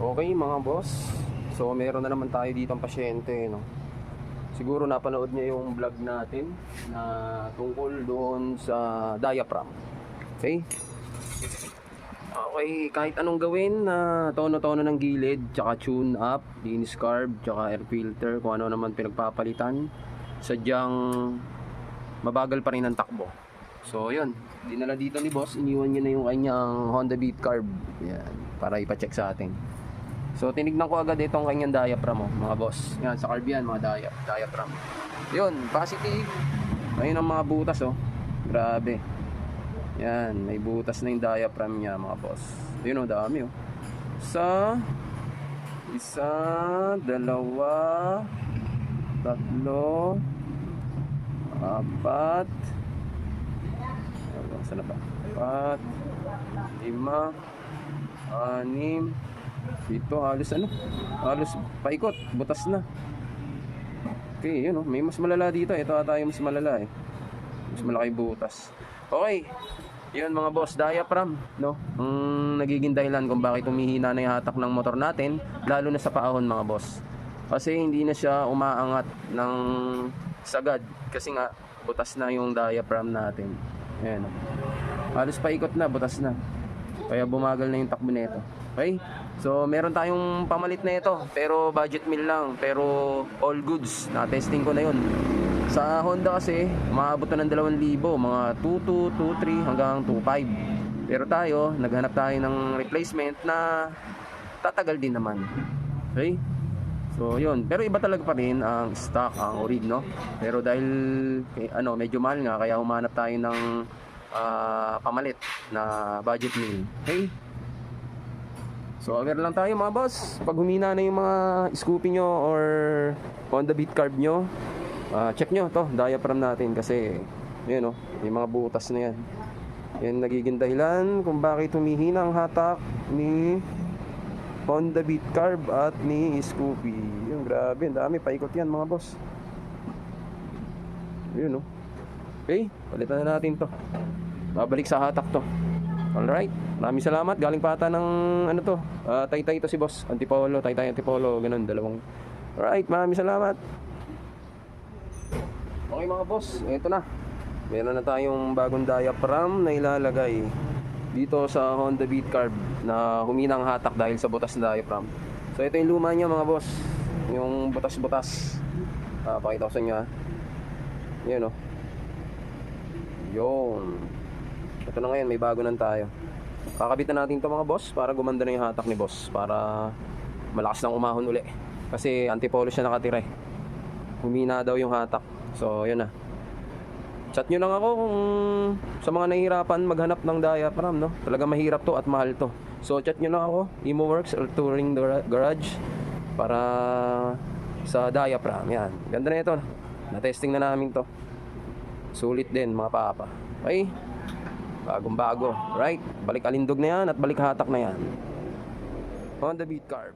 Okay mga boss, so meron na naman tayo dito ang pasyente, no? Siguro napanood niya yung vlog natin na tungkol doon sa diaphragm. Okay? Okay, kahit anong gawin na tono-tono ng gilid, tsaka tune up, linis carb, tsaka air filter, kung ano naman pinagpapalitan, sadyang mabagal pa rin ang takbo. So yun, dinala dito ni boss, iniwan niya na yung kanyang Honda Beat carb. Yan, para ipa-check sa atin. So tinignan ko agad itong kanyang diaphragm, mga boss. Yan, sa carb yan, mga diaphragm. Yun, positive. Ayun ang mga butas, oh. Grabe. Yan, may butas na yung diaphragm niya, mga boss. Yun, oh, dami, oh. Isa, dalawa, tatlo, apat. Saan na ba? 4, 5, 6, 7, halos paikot, butas na. Okay, yun, oh, may mas malala dito. Ito ata yung mas malala, eh. Mas malaki butas. Okay, yun mga boss, diaphragm, no? Ang nagiging dahilan kung bakit humihina na yung hatak ng motor natin, lalo na sa paahon, mga boss. Kasi hindi na siya umaangat ng sagad, kasi nga butas na yung diaphragm natin. Ayan, halos paikot na, butas na. Kaya bumagal na yung takbo nito. Okay? So, meron tayong pamalit na ito. Pero budget meal lang. Pero all goods. Na-testing ko na yun. Sa Honda kasi, maabot na ng 2,000. Mga 2,2, 2,3 hanggang 2,5. Pero tayo, naghanap tayo ng replacement na tatagal din naman. Okay? So, yun. Pero iba talaga pa rin ang stock, ang orig, no? Pero dahil, medyo mahal nga, kaya humanap tayo ng pamalit na budget meal. Okay? So aware lang tayo mga boss. Pag humina na yung mga Scoopy nyo or Honda Beat carb nyo, check nyo to, diaphragm natin. Kasi yun, may mga butas na yan. Yan nagiging dahilan kung bakit humihina ang hatak ni Honda Beat carb at ni Scoopy. Yun, grabe, ang dami, paikot yan mga boss. Yun, okay, palitan na natin to. Babalik sa hatak to. Alright, maraming salamat. Galing pa ata ng Taytay to si boss. Antipolo, Taytay Antipolo, ganun, dalawang. Alright, maraming salamat. Okay mga boss, eto na. Meron na tayong bagong diaphragm na ilalagay dito sa Honda Beat carb na humina ang hatak dahil sa butas na diaphragm. So ito yung luma niya mga boss. Yung butas-butas. Pakita ko sa inyo, ha. Yun, yun. Ito na ngayon, may bago na tayo. Kakabitan natin ito mga boss para gumanda na yung hatak ni boss, para malakas ng umahon uli. Kasi antipolo siya nakatira, eh. Humina daw yung hatak. So yun na. Chat nyo lang ako kung sa mga nahihirapan maghanap ng diaphragm, no? Talaga mahirap to at mahal to. So chat nyo lang ako, Imoworks or Touring Garage, para sa diaphragm. Yan, ganda na ito. Na-testing na namin to. Sulit din mga papa. Okay, bagong bago, right? Balik alindog na yan at balik hatak na yan. Honda Beat carb.